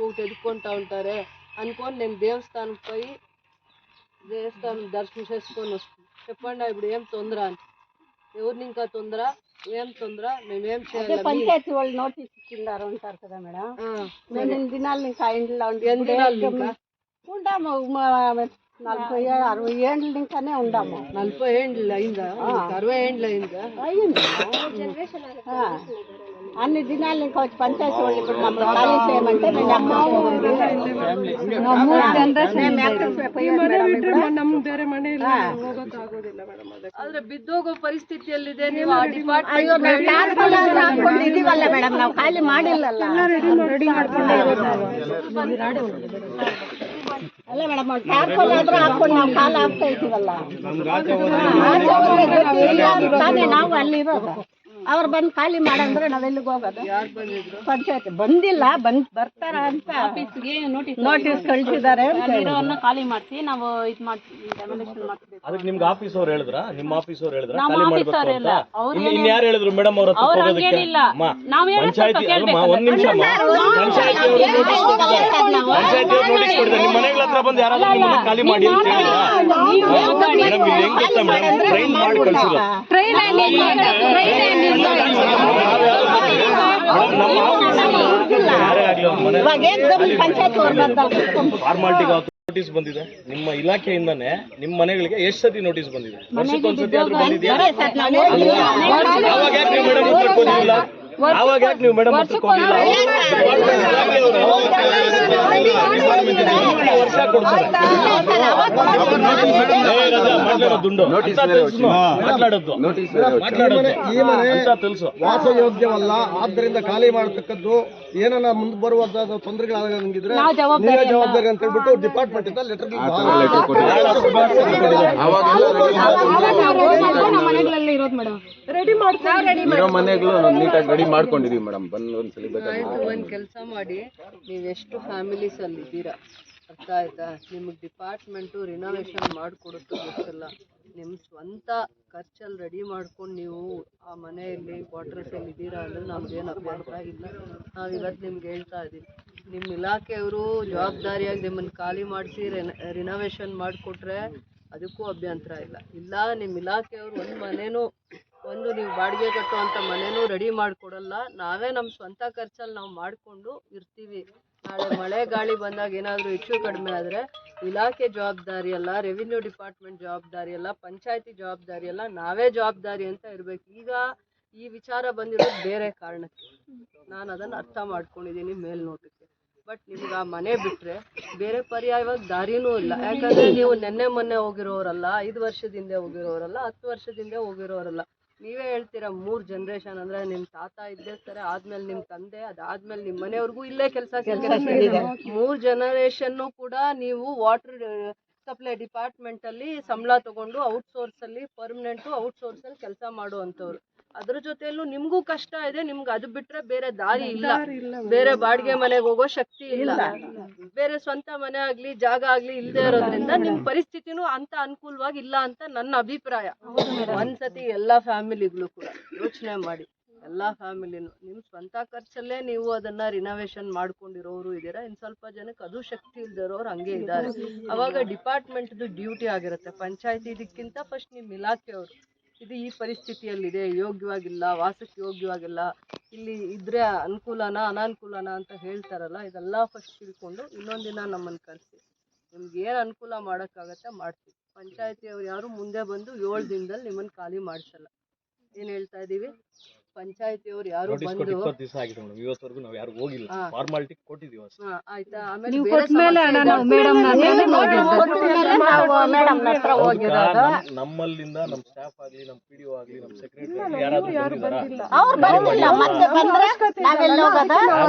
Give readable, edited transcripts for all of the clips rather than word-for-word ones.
ఒకటి ఎదుక్కుంటా ఉంటారే అనుకోని నేను దేవస్థానం పోయి దేవస్థానం దర్శనం చేసుకొని వస్తుంది. చెప్పండి ఇప్పుడు ఏం తొందర అని, ఎవరిని ఇంకా తొందర, ఏం తొందర, మేమేం చేయాలి? పంచాయతీ వాళ్ళు నోటీస్ ఇచ్చిండారు అంటారు కదా మేడం. మేము 8 దినాలు ఇంకా ఇంట్లో ఉంటాము. 40-60 ఏళ్ళు ఇంకానే ఉండాము. 40 ఏళ్ళు అయిందా? 60 ఏళ్ళు అయిందా? అయింది. అన్ని దినాలు ఇంకా వచ్చి పంచాయతీ వాళ్ళు ఇప్పుడు మమ్మల్ని ఖాళీ చేయమంటే ಆದ್ರೆ ಬಿದ್ದೋಗೋ ಪರಿಸ್ಥಿತಿಯಲ್ಲಿದೆ. ಇದು ಅಲ್ಲ ಮೇಡಮ್, ನಾವು ಖಾಲಿ ಮಾಡಿಲ್ಲಲ್ಲ. ಅಲ್ಲ ಮೇಡಮ್, ಟ್ಯಾರ್ಪಲ್ ಆದ್ರೂ ಹಾಕೊಂಡು ನಾವು ಕಾಲ ಆಗ್ತಾ ಇದ್ದೀವಲ್ಲ. ನಾವು ಅಲ್ಲಿರೋದು. ಅವ್ರು ಬಂದು ಖಾಲಿ ಮಾಡಂದ್ರೆ ನಾವೆಲ್ಲಿಗೆ ಹೋಗೋದು? ಪಂಚಾಯತ್ ಬಂದಿಲ್ಲ, ಬರ್ತಾರ ಅಂತ ಆಫೀಸ್ಗೆ ನೋಟಿಸ್ ಕಳಿಸಿದ್ದಾರೆ. ಖಾಲಿ ಮಾಡಿಸಿ ನಾವು ಇದು ಮಾಡ್ತೀವಿ. ಅದಕ್ಕೆ ನಿಮ್ಗೆ ಆಫೀಸ್ ಅವ್ರು ಹೇಳಿದ್ರ? ನಿಮ್ಮ ಆಫೀಸ್ ಅವ್ರು ಹೇಳಿದ್ರ ಖಾಲಿ ಮಾಡ್ಬೇಕು ಅಂತ? ಇನ್ನು ಯಾರು ಹೇಳಿದ್ರು ಮೇಡಮ್ ಅವ್ರ ಹತ್ರ ಹೋಗೋದಕ್ಕೆ? ಪಂಚಾಯತಿ ಅಲ್ಲಮ್ಮ, ಒಂದ್ ನಿಮಿಷ, ಪಂಚಾಯತಿ ಅವರು ನೋಟಿಸ್ ಕೊಟ್ಟಿದ್ದಾರೆ. ಪಂಚಾಯತಿ ಅವರು ನೋಟಿಸ್ ಕೊಟ್ಟಿದ್ದಾರೆ. ನಿಮ್ಮ ಮನೆಗಳ ಹತ್ರ ಬಂದು ಯಾರಾದ್ರೂ ನಿಮ್ಮನ್ನ ಖಾಲಿ ಮಾಡಿ ಅಂತ ಹೇಳಿದ್ರ? ಮೇಡಮ್ ಇಲ್ಲಿ ಹೆಂಗ್ ಗೊತ್ತಾ ಮೇಡಮ್, ಟ್ರೈನ್ ಮಾಡಿ ಕಳಿಸಿಲ್ಲ. ಫಾರ್ಮಾಲಿಟಿ ನೋಟಿಸ್ ಬಂದಿದೆ ನಿಮ್ಮ ಇಲಾಖೆಯಿಂದಾನೆ. ನಿಮ್ಮ ಮನೆಗಳಿಗೆ ಎಷ್ಟು ಸತಿ ನೋಟಿಸ್ ಬಂದಿದೆ? ವರ್ಷಕ್ಕೊಂದ್ಸತಿ ಆದ್ರೂ ಬಂದಿದೆಯಾ? ಅವಾಗ ಯಾಕೆ ನೀವು ಮೇಡಮ್ ಹತ್ರ ಹೋಗಿಲ್ಲ? ಅವಾಗ ಯಾಕೆ ನೀವು ಮೇಡಮ್ ಹತ್ರ ಹೋಗಿಲ್ಲ? ವರ್ಷ ಕೊಡ್ತಾರೆ. ದುಂಡು ಮಾತಾಡೋದು తెలుసు. ವಾಸಯೋಗ್ಯವಲ್ಲ, ಆದ್ದರಿಂದ ಖಾಲಿ ಮಾಡತಕ್ಕದ್ದು. ಏನನ್ನ ಮುಂದೆ ಬರುವ ತೊಂದರೆಗಳಾಗಿದ್ರೆ ನೀವೇ ಜವಾಬ್ದಾರಿ ಅಂತ ಹೇಳ್ಬಿಟ್ಟು ಡಿಪಾರ್ಟ್ಮೆಂಟ್ ಇಂದ ಲೆಟರ್ ಮನೆಗಳು ನೀಟಾಗಿ ರೆಡಿ ಮಾಡ್ಕೊಂಡಿದೀವಿ ಮೇಡಮ್. ಬಂದು ಒಂದ್ಸಲಿ ಒಂದ್ ಕೆಲಸ ಮಾಡಿ, ನೀವೆಷ್ಟು ಫ್ಯಾಮಿಲೀಸ್ ಅಲ್ಲಿ ಇದ್ದೀರಾ ಅರ್ಥ ಆಯ್ತಾ? ನಿಮಗೆ ಡಿಪಾರ್ಟ್ಮೆಂಟು ರಿನೋವೇಷನ್ ಮಾಡಿಕೊಡುತ್ತೋ ಗೊತ್ತಿಲ್ಲ. ನಿಮ್ಮ ಸ್ವಂತ ಖರ್ಚಲ್ಲಿ ರೆಡಿ ಮಾಡ್ಕೊಂಡು ನೀವು ಆ ಮನೆಯಲ್ಲಿ ಕ್ವಾರ್ಟರ್ಸಲ್ಲಿ ಇದ್ದೀರಾ ಅಂದರೆ ನಮ್ಗೇನು ಅಭ್ಯಂತರ ಇಲ್ಲ. ನಾವು ಇವತ್ತು ನಿಮ್ಗೆ ಹೇಳ್ತಾ ಇದ್ದೀವಿ, ನಿಮ್ಮ ಇಲಾಖೆಯವರು ಜವಾಬ್ದಾರಿಯಾಗಿ ನಿಮ್ಮನ್ನು ಖಾಲಿ ಮಾಡಿಸಿ ರಿನೋವೇಷನ್ ಮಾಡಿಕೊಟ್ರೆ ಅದಕ್ಕೂ ಅಭ್ಯಂತರ ಇಲ್ಲ. ಇಲ್ಲ ನಿಮ್ಮ ಇಲಾಖೆಯವರು ಒಂದು ಮನೇನೂ, ಒಂದು ನೀವು ಬಾಡಿಗೆ ಕಟ್ಟುವಂಥ ಮನೇನೂ ರೆಡಿ ಮಾಡಿಕೊಡಲ್ಲ. ನಾವೇ ನಮ್ಮ ಸ್ವಂತ ಖರ್ಚಲ್ಲಿ ನಾವು ಮಾಡಿಕೊಂಡು ಇರ್ತೀವಿ. ನಾಳೆ ಮಳೆ ಗಾಳಿ ಬಂದಾಗ ಏನಾದರೂ ಹೆಚ್ಚು ಕಡಿಮೆ ಆದರೆ ಇಲಾಖೆ ಜವಾಬ್ದಾರಿ ಅಲ್ಲ, ರೆವಿನ್ಯೂ ಡಿಪಾರ್ಟ್ಮೆಂಟ್ ಜವಾಬ್ದಾರಿ ಅಲ್ಲ, ಪಂಚಾಯತಿ ಜವಾಬ್ದಾರಿ ಅಲ್ಲ, ನಾವೇ ಜವಾಬ್ದಾರಿ ಅಂತ ಇರಬೇಕು. ಈಗ ಈ ವಿಚಾರ ಬಂದಿರೋದು ಬೇರೆ ಕಾರಣಕ್ಕೆ, ನಾನು ಅದನ್ನು ಅರ್ಥ ಮಾಡ್ಕೊಂಡಿದ್ದೀನಿ ಮೇಲ್ನೋಟಕ್ಕೆ. ಬಟ್ ನಿಮ್ಗೆ ಆ ಮನೆ ಬಿಟ್ಟರೆ ಬೇರೆ ಪರ್ಯಾಯವಾಗಿ ದಾರಿನೂ ಇಲ್ಲ. ಯಾಕಂದರೆ ನೀವು ನೆನ್ನೆ ಮೊನ್ನೆ ಹೋಗಿರೋರಲ್ಲ, 5 ವರ್ಷದಿಂದ ಹೋಗಿರೋರಲ್ಲ, 10 ವರ್ಷದಿಂದ ಹೋಗಿರೋರಲ್ಲ. ನೀವೇ ಹೇಳ್ತೀರಾ 3 ಜನರೇಷನ್ ಅಂದರೆ ನಿಮ್ಮ ತಾತ ಇದ್ದೇ ಸರಿ, ಆದ್ಮೇಲೆ ನಿಮ್ಮ ತಂದೆ, ಅದಾದ್ಮೇಲೆ ನಿಮ್ಮ ಮನೆಯವ್ರಿಗೂ ಇಲ್ಲೇ ಕೆಲಸ ಸಿಕ್ಕಿದೆ. 3 ಜನರೇಷನ್ನು ಕೂಡ ನೀವು ವಾಟರ್ ಸಪ್ಲೈ ಡಿಪಾರ್ಟ್ಮೆಂಟಲ್ಲಿ ಸಂಬಳ ತೊಗೊಂಡು ಔಟ್ಸೋರ್ಸಲ್ಲಿ ಪರ್ಮನೆಂಟು ಔಟ್ಸೋರ್ಸಲ್ಲಿ ಕೆಲಸ ಮಾಡುವಂಥವ್ರು. ಅದ್ರ ಜೊತೆಯಲ್ಲೂ ನಿಮಗೂ ಕಷ್ಟ ಇದೆ. ನಿಮ್ಗೆ ಅದು ಬಿಟ್ಟರೆ ಬೇರೆ ದಾರಿ ಇಲ್ಲ. ಬೇರೆ ಬಾಡಿಗೆ ಮನೆಗೆ ಹೋಗೋ ಶಕ್ತಿ ಇಲ್ಲ, ಬೇರೆ ಸ್ವಂತ ಮನೆ ಆಗಲಿ ಜಾಗ ಆಗಲಿ ಇಲ್ಲದೆ ಇರೋದ್ರಿಂದ ನಿಮ್ಮ ಪರಿಸ್ಥಿತಿನೂ ಅಂತ ಅನುಕೂಲವಾಗಿ ಇಲ್ಲ ಅಂತ ನನ್ನ ಅಭಿಪ್ರಾಯ. ಒಂದ್ಸತಿ ಎಲ್ಲ ಫ್ಯಾಮಿಲಿಗಳು ಕೂಡ ಯೋಚನೆ ಮಾಡಿ, ಎಲ್ಲ ಫ್ಯಾಮಿಲಿನೂ ನಿಮ್ಮ ಸ್ವಂತ ಖರ್ಚಲ್ಲೇ ನೀವು ಅದನ್ನು ರಿನೋವೇಷನ್ ಮಾಡ್ಕೊಂಡಿರೋರು ಇದ್ದೀರಾ. ಇನ್ನು ಸ್ವಲ್ಪ ಜನಕ್ಕೆ ಅದು ಶಕ್ತಿ ಇಲ್ದಿರೋರು ಹಂಗೆ ಇದ್ದಾರೆ. ಅವಾಗ ಡಿಪಾರ್ಟ್ಮೆಂಟ್ದು ಡ್ಯೂಟಿ ಆಗಿರುತ್ತೆ. ಪಂಚಾಯತಿ ಇದಕ್ಕಿಂತ ಫಸ್ಟ್ ನಿಮ್ಮ ಇಲಾಖೆಯವರು ಇದು ಈ ಪರಿಸ್ಥಿತಿಯಲ್ಲಿದೆ, ಯೋಗ್ಯವಾಗಿಲ್ಲ, ವಾಸಕ್ಕೆ ಯೋಗ್ಯವಾಗಿಲ್ಲ, ಇಲ್ಲಿ ಇದ್ರೆ ಅನುಕೂಲನಾ ಅನಾನುಕೂಲನಾ ಅಂತ ಹೇಳ್ತಾರಲ್ಲ, ಇದೆಲ್ಲ ಫಸ್ಟ್ ತಿಳ್ಕೊಂಡು ಇನ್ನೊಂದಿನ ನಮ್ಮನ್ನು ಕರೆಸಿ ನಿಮ್ಗೆ ಏನು ಅನುಕೂಲ ಮಾಡೋಕ್ಕಾಗತ್ತೆ ಮಾಡ್ತೀವಿ. ಪಂಚಾಯತಿಯವ್ರು ಯಾರು ಮುಂದೆ ಬಂದು 7 ದಿನದಲ್ಲಿ ನಿಮ್ಮನ್ನು ಖಾಲಿ ಮಾಡಿಸಲ್ಲ. ಏನು ಹೇಳ್ತಾ ಇದ್ದೀವಿ, ಪಂಚಾಯತಿಯವ್ರು ಯಾರು ಬಂದು ಇವತ್ತವರೆಗೂ ನಾವು ಯಾರು ಹೋಗಿಲ್ಲ, ಫಾರ್ಮಾಲಿಟಿ ಕೊಟ್ಟಿದ್ದೀವಿ ಅಷ್ಟೇ. ಆಯ್ತಾ? ಆಮೇಲೆ ನಮ್ಮಲ್ಲಿಂದ ನಮ್ಮ ಸ್ಟಾಫ್ ಆಗಲಿ, ನಮ್ಮ PDO ಆಗಲಿ, ನಮ್ಮ ಸೆಕ್ರೆಟರಿ ಆಗಲಿ ಯಾರಾದ್ರೂ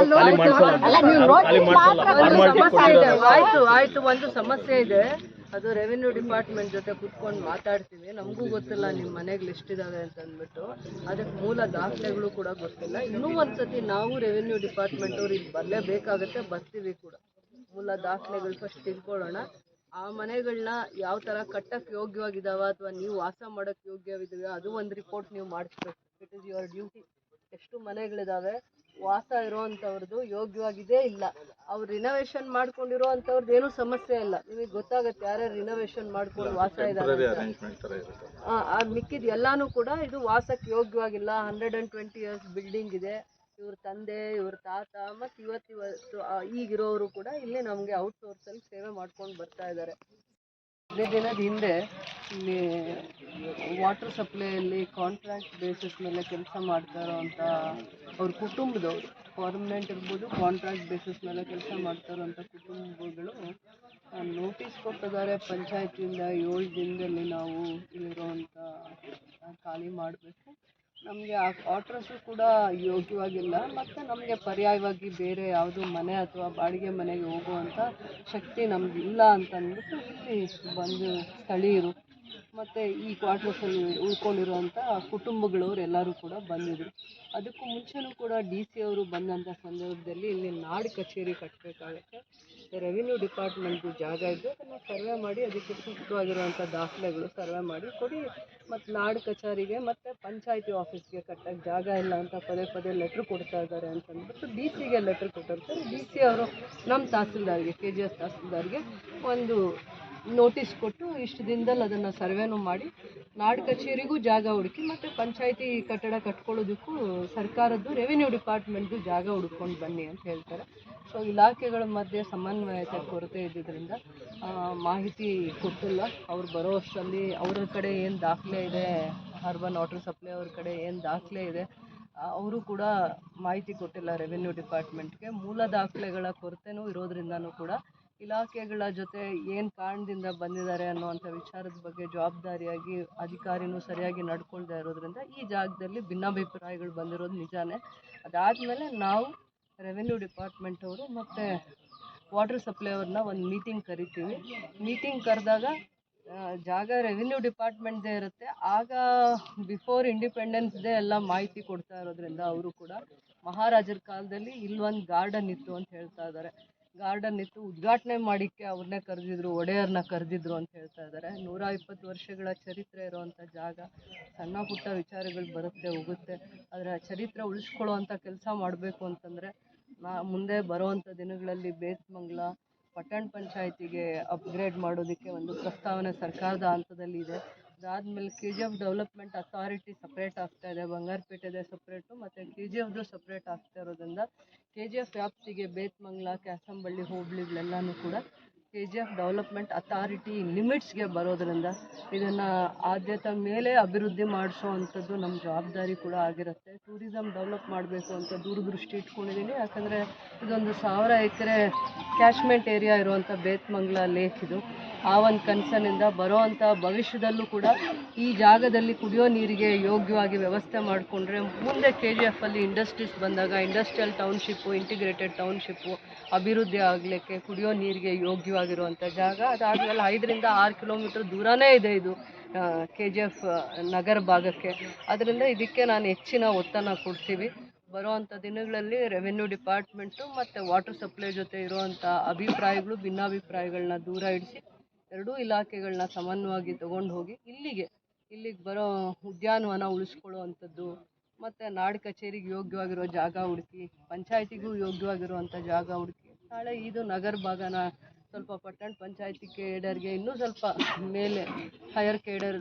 ಆಯ್ತು. ಒಂದು ಸಮಸ್ಯೆ ಇದೆ, ಅದು ರೆವಿನ್ಯೂ ಡಿಪಾರ್ಟ್ಮೆಂಟ್ ಜೊತೆ ಕೂತ್ಕೊಂಡು ಮಾತಾಡ್ತೀವಿ. ನಮಗೂ ಗೊತ್ತಿಲ್ಲ ನಿಮ್ಮ ಮನೆಗಳು ಎಷ್ಟಿದಾವೆ ಅಂತ ಅಂದ್ಬಿಟ್ಟು, ಅದಕ್ಕೆ ಮೂಲ ದಾಖಲೆಗಳು ಕೂಡ ಗೊತ್ತಿಲ್ಲ. ಇನ್ನೂ ಒಂದ್ಸತಿ ನಾವು ರೆವಿನ್ಯೂ ಡಿಪಾರ್ಟ್ಮೆಂಟ್ ಅವ್ರು ಇಲ್ಲಿ ಬರಲೇಬೇಕಾಗತ್ತೆ, ಬರ್ತೀವಿ ಕೂಡ. ಮೂಲ ದಾಖಲೆಗಳು ಫಸ್ಟ್ ತಿಳ್ಕೊಳ್ಳೋಣ. ಆ ಮನೆಗಳನ್ನ ಯಾವ ಥರ ಕಟ್ಟಕ್ಕೆ ಯೋಗ್ಯವಾಗಿದ್ದಾವ ಅಥವಾ ನೀವು ವಾಸ ಮಾಡೋಕ್ಕೆ ಯೋಗ್ಯವಿದ್ದಾವೆ ಅದು ಒಂದು ರಿಪೋರ್ಟ್ ನೀವು ಮಾಡಿಸ್ಬೇಕು. It is your duty. ಎಷ್ಟು ಮನೆಗಳಿದ್ದಾವೆ, ವಾಸ ಇರೋವಂಥವ್ರದ್ದು ಯೋಗ್ಯವಾಗಿದೆ ಇಲ್ಲ. ಅವ್ರು ರಿನೋವೇಷನ್ ಮಾಡ್ಕೊಂಡಿರೋ ಅಂಥವ್ರದ್ದು ಏನೂ ಸಮಸ್ಯೆ ಇಲ್ಲ. ನಿಮಗೆ ಗೊತ್ತಾಗುತ್ತೆ ಯಾರ್ಯಾರು ರಿನೋವೇಷನ್ ಮಾಡ್ಕೊಂಡು ವಾಸ ಇದ್ದಾರೆ. ಮಿಕ್ಕಿದ ಎಲ್ಲಾನು ಕೂಡ ಇದು ವಾಸಕ್ಕೆ ಯೋಗ್ಯವಾಗಿಲ್ಲ. 120 years ಬಿಲ್ಡಿಂಗ್ ಇದೆ. ಇವ್ರ ತಂದೆ, ಇವ್ರ ತಾತ ಮತ್ತು ಇವತ್ತು ಈಗಿರೋರು ಕೂಡ ಇಲ್ಲಿ ನಮಗೆ ಔಟ್ಸೋರ್ಸಲ್ಲಿ ಸೇವೆ ಮಾಡ್ಕೊಂಡು ಬರ್ತಾ ಇದ್ದಾರೆ. 15 ದಿನದ ಹಿಂದೆ ಇಲ್ಲಿ ವಾಟರ್ ಸಪ್ಲೈಯಲ್ಲಿ ಕಾಂಟ್ರಾಕ್ಟ್ ಬೇಸಿಸ್ ಮೇಲೆ ಕೆಲಸ ಮಾಡ್ತಾ ಇರೋವಂಥ ಅವ್ರ ಕುಟುಂಬದವರು, ಪರ್ಮನೆಂಟ್ ಇರ್ಬೋದು, ಕಾಂಟ್ರಾಕ್ಟ್ ಬೇಸಿಸ್ ಮೇಲೆ ಕೆಲಸ ಮಾಡ್ತಾ ಇರೋವಂಥ ಕುಟುಂಬಗಳು ನೋಟಿಸ್ ಕೊಟ್ಟಿದ್ದಾರೆ ಪಂಚಾಯತಿಯಿಂದ. 7 ದಿನದಲ್ಲಿ ನಾವು ಇಲ್ಲಿರೋವಂಥ ಖಾಲಿ ಮಾಡಬೇಕು. ನಮಗೆ ಆ ಕ್ವಾರ್ಟರ್ಸು ಕೂಡ ಯೋಗ್ಯವಾಗಿಲ್ಲ ಮತ್ತು ನಮಗೆ ಪರ್ಯಾಯವಾಗಿ ಬೇರೆ ಯಾವುದು ಮನೆ ಅಥವಾ ಬಾಡಿಗೆ ಮನೆಗೆ ಹೋಗುವಂಥ ಶಕ್ತಿ ನಮಗಿಲ್ಲ ಅಂತ ಅಂದ್ಬಿಟ್ಟು ಇಲ್ಲಿ ಬಂದು ಸ್ಥಳೀಯರು ಮತ್ತು ಈ ಕ್ವಾರ್ಟರ್ಸಲ್ಲಿ ಉಳ್ಕೊಂಡಿರುವಂಥ ಕುಟುಂಬಗಳವ್ರು ಎಲ್ಲರೂ ಕೂಡ ಬಂದಿದ್ದರು. ಅದಕ್ಕೂ ಮುಂಚೆನೂ ಕೂಡ DC ಅವರು ಬಂದಂಥ ಸಂದರ್ಭದಲ್ಲಿ ಇಲ್ಲಿ ನಾಡು ಕಚೇರಿ ಕಟ್ಟಬೇಕಾಗತ್ತೆ. ರೆವಿನ್ಯೂ ಡಿಪಾರ್ಟ್ಮೆಂಟ್ದು ಜಾಗ ಇದ್ದು ಅದನ್ನು ಸರ್ವೆ ಮಾಡಿ ಅದಕ್ಕೆ ಸೂಕ್ತವಾಗಿರುವಂಥ ದಾಖಲೆಗಳು ಸರ್ವೆ ಮಾಡಿ ಕೊಡಿ, ಮತ್ತು ನಾಡು ಕಚೇರಿಗೆ ಮತ್ತು ಪಂಚಾಯತಿ ಆಫೀಸ್ಗೆ ಕಟ್ಟಕ್ಕೆ ಜಾಗ ಇಲ್ಲ ಅಂತ ಪದೇ ಲೆಟ್ರ್ ಕೊಡ್ತಾ ಇದ್ದಾರೆ ಅಂತಂದ್ಬಿಟ್ಟು DCಗೆ ಲೆಟ್ರ್ ಕೊಟ್ಟಿರ್ತಾರೆ. DC ಅವರು ನಮ್ಮ ತಹಸೀಲ್ದಾರ್ಗೆ, KGF ತಹಸೀಲ್ದಾರ್ಗೆ ಒಂದು ನೋಟಿಸ್ ಕೊಟ್ಟು ಇಷ್ಟು ದಿನದಲ್ಲಿ ಅದನ್ನು ಸರ್ವೇನೂ ಮಾಡಿ ನಾಡು ಕಚೇರಿಗೂ ಜಾಗ ಹುಡುಕಿ ಮತ್ತು ಪಂಚಾಯತಿ ಕಟ್ಟಡ ಕಟ್ಕೊಳ್ಳೋದಕ್ಕೂ ಸರ್ಕಾರದ್ದು ರೆವಿನ್ಯೂ ಡಿಪಾರ್ಟ್ಮೆಂಟ್ದು ಜಾಗ ಹುಡ್ಕೊಂಡು ಬನ್ನಿ ಅಂತ ಹೇಳ್ತಾರೆ. ಸೊ ಇಲಾಖೆಗಳ ಮಧ್ಯೆ ಸಮನ್ವಯತೆ ಕೊರತೆ ಇದ್ದಿದ್ದರಿಂದ ಮಾಹಿತಿ ಕೊಟ್ಟಿಲ್ಲ. ಅವ್ರು ಬರೋ ಅಷ್ಟರಲ್ಲಿ ಅವ್ರ ಕಡೆ ಏನು ದಾಖಲೆ ಇದೆ, ಅರ್ಬನ್ ವಾಟರ್ ಸಪ್ಲೈ ಅವ್ರ ಕಡೆ ಏನು ದಾಖಲೆ ಇದೆ ಅವರು ಕೂಡ ಮಾಹಿತಿ ಕೊಟ್ಟಿಲ್ಲ ರೆವಿನ್ಯೂ ಡಿಪಾರ್ಟ್ಮೆಂಟ್ಗೆ. ಮೂಲ ದಾಖಲೆಗಳ ಕೊರತೆನೂ ಇರೋದ್ರಿಂದನೂ ಕೂಡ ಇಲಾಖೆಗಳ ಜೊತೆ ಏನು ಕಾರಣದಿಂದ ಬಂದಿದ್ದಾರೆ ಅನ್ನುವಂಥ ವಿಚಾರದ ಬಗ್ಗೆ ಜವಾಬ್ದಾರಿಯಾಗಿ ಅಧಿಕಾರಿನೂ ಸರಿಯಾಗಿ ನಡ್ಕೊಳ್ತಾ ಇರೋದ್ರಿಂದ ಈ ಜಾಗದಲ್ಲಿ ಭಿನ್ನಾಭಿಪ್ರಾಯಗಳು ಬಂದಿರೋದು ನಿಜಾನೇ. ಅದಾದಮೇಲೆ ನಾವು ರೆವಿನ್ಯೂ ಡಿಪಾರ್ಟ್ಮೆಂಟ್ ಅವರು ಮತ್ತು ವಾಟರ್ ಸಪ್ಲೈ ಅವ್ರನ್ನ ಒಂದು ಮೀಟಿಂಗ್ ಕರಿತೀವಿ. ಮೀಟಿಂಗ್ ಕರೆದಾಗ ಜಾಗ ರೆವಿನ್ಯೂ ಡಿಪಾರ್ಟ್ಮೆಂಟ್ದೇ ಇರುತ್ತೆ. ಆಗ ಬಿಫೋರ್ ಇಂಡಿಪೆಂಡೆನ್ಸ್ ಡೇ ಎಲ್ಲ ಮಾಹಿತಿ ಕೊಡ್ತಾ ಇರೋದ್ರಿಂದ ಅವರು ಕೂಡ ಮಹಾರಾಜರ ಕಾಲದಲ್ಲಿ ಇಲ್ಲೊಂದು ಗಾರ್ಡನ್ ಇತ್ತು ಅಂತ ಹೇಳ್ತಾ ಇದ್ದಾರೆ. ಗಾರ್ಡನ್ ಇತ್ತು, ಉದ್ಘಾಟನೆ ಮಾಡಿಕ್ಕೆ ಅವ್ರನ್ನೇ ಕರೆದಿದ್ರು, ಒಡೆಯರ್ನ ಕರೆದಿದ್ರು ಅಂತ ಹೇಳ್ತಾ ಇದ್ದಾರೆ. 120 ವರ್ಷಗಳ ಚರಿತ್ರೆ ಇರೋವಂಥ ಜಾಗ. ಸಣ್ಣ ಪುಟ್ಟ ವಿಚಾರಗಳು ಬರುತ್ತೆ ಹೋಗುತ್ತೆ, ಆದರೆ ಚರಿತ್ರೆ ಉಳಿಸ್ಕೊಳ್ಳೋವಂಥ ಕೆಲಸ ಮಾಡಬೇಕು ಅಂತಂದರೆ ಮುಂದೆ ಬರೋವಂಥ ದಿನಗಳಲ್ಲಿ ಬೇತ್ಮಂಗ್ಲ ಪಟ್ಟಣ ಪಂಚಾಯತಿಗೆ ಅಪ್ಗ್ರೇಡ್ ಮಾಡೋದಕ್ಕೆ ಒಂದು ಪ್ರಸ್ತಾವನೆ ಸರ್ಕಾರದ ಹಂತದಲ್ಲಿ ಇದೆ. ಅದಾದಮೇಲೆ KGF ಡೆವಲಪ್ಮೆಂಟ್ ಅಥಾರಿಟಿ ಸಪ್ರೇಟ್ ಆಗ್ತಾ ಇದೆ, ಬಂಗಾರಪೇಟೆದೇ ಸಪ್ರೇಟು ಮತ್ತು KGFದು ಸಪ್ರೇಟ್ ಆಗ್ತಾ ಇರೋದ್ರಿಂದ KGF ವ್ಯಾಪ್ತಿಗೆ ಬೇತ್ಮಂಗ್ಲ, ಕ್ಯಾಸಂಬಳ್ಳಿ ಹೋಬಳಿಗಳೆಲ್ಲನೂ ಕೂಡ KGF ಡೆವಲಪ್ಮೆಂಟ್ ಅಥಾರಿಟಿ ಲಿಮಿಟ್ಸ್ಗೆ ಬರೋದರಿಂದ ಇದನ್ನು ಆದ್ಯತೆ ಮೇಲೆ ಅಭಿವೃದ್ಧಿ ಮಾಡಿಸೋವಂಥದ್ದು ನಮ್ಮ ಜವಾಬ್ದಾರಿ ಕೂಡ ಆಗಿರುತ್ತೆ. ಟೂರಿಸಮ್ ಡೆವಲಪ್ ಮಾಡಬೇಕು ಅಂತ ದೂರದೃಷ್ಟಿ ಇಟ್ಕೊಂಡಿದ್ದೀನಿ. ಯಾಕಂದರೆ ಇದೊಂದು 1000 ಎಕರೆ ಕ್ಯಾಶ್ಮೆಂಟ್ ಏರಿಯಾ ಇರುವಂಥ ಬೇತ್ಮಂಗ್ಲ ಲೇಕ್ ಇದು. ಆ ಒಂದು ಕನಸಿನಿಂದ ಬರೋವಂಥ ಭವಿಷ್ಯದಲ್ಲೂ ಕೂಡ ಈ ಜಾಗದಲ್ಲಿ ಕುಡಿಯೋ ನೀರಿಗೆ ಯೋಗ್ಯವಾಗಿ ವ್ಯವಸ್ಥೆ ಮಾಡಿಕೊಂಡ್ರೆ ಮುಂದೆ KGFಲ್ಲಿ ಇಂಡಸ್ಟ್ರೀಸ್ ಬಂದಾಗ ಇಂಡಸ್ಟ್ರಿಯಲ್ ಟೌನ್ಶಿಪ್ಪು, ಇಂಟಿಗ್ರೇಟೆಡ್ ಟೌನ್ಶಿಪ್ಪು ಅಭಿವೃದ್ಧಿ ಆಗಲಿಕ್ಕೆ ಕುಡಿಯೋ ನೀರಿಗೆ ಯೋಗ್ಯವಾಗಿರುವಂಥ ಜಾಗ. ಅದಾದಮೇಲೆ 5 ರಿಂದ 6 ಕಿಲೋಮೀಟ್ರ್ ದೂರನೇ ಇದೆ ಇದು KGF ನಗರ ಭಾಗಕ್ಕೆ. ಅದರಿಂದ ಇದಕ್ಕೆ ನಾನು ಹೆಚ್ಚಿನ ಒತ್ತನ್ನು ಕೊಡ್ತೀವಿ. ಬರೋವಂಥ ದಿನಗಳಲ್ಲಿ ರೆವೆನ್ಯೂ ಡಿಪಾರ್ಟ್ಮೆಂಟು ಮತ್ತು ವಾಟರ್ ಸಪ್ಲೈ ಜೊತೆ ಇರುವಂಥ ಅಭಿಪ್ರಾಯಗಳು, ಭಿನ್ನಾಭಿಪ್ರಾಯಗಳನ್ನ ದೂರ ಇಡಿಸಿ ಎರಡೂ ಇಲಾಖೆಗಳನ್ನ ಸಮನ್ವಯವಾಗಿ ತೊಗೊಂಡು ಹೋಗಿ ಇಲ್ಲಿಗೆ ಬರೋ ಉದ್ಯಾನವನ ಉಳಿಸ್ಕೊಳ್ಳುವಂಥದ್ದು ಮತ್ತು ನಾಡು ಕಚೇರಿಗೆ ಯೋಗ್ಯವಾಗಿರೋ ಜಾಗ ಹುಡುಕಿ, ಪಂಚಾಯತಿಗೂ ಯೋಗ್ಯವಾಗಿರುವಂಥ ಜಾಗ ಹುಡುಕಿ ನಾಳೆ ಇದು ನಗರ ಭಾಗನ ಸ್ವಲ್ಪ ಪಟ್ಟಣ ಪಂಚಾಯತಿ ಕೇಡರ್ಗೆ ಇನ್ನೂ ಸ್ವಲ್ಪ ಮೇಲೆ ಹೈಯರ್ ಕೇಡರ್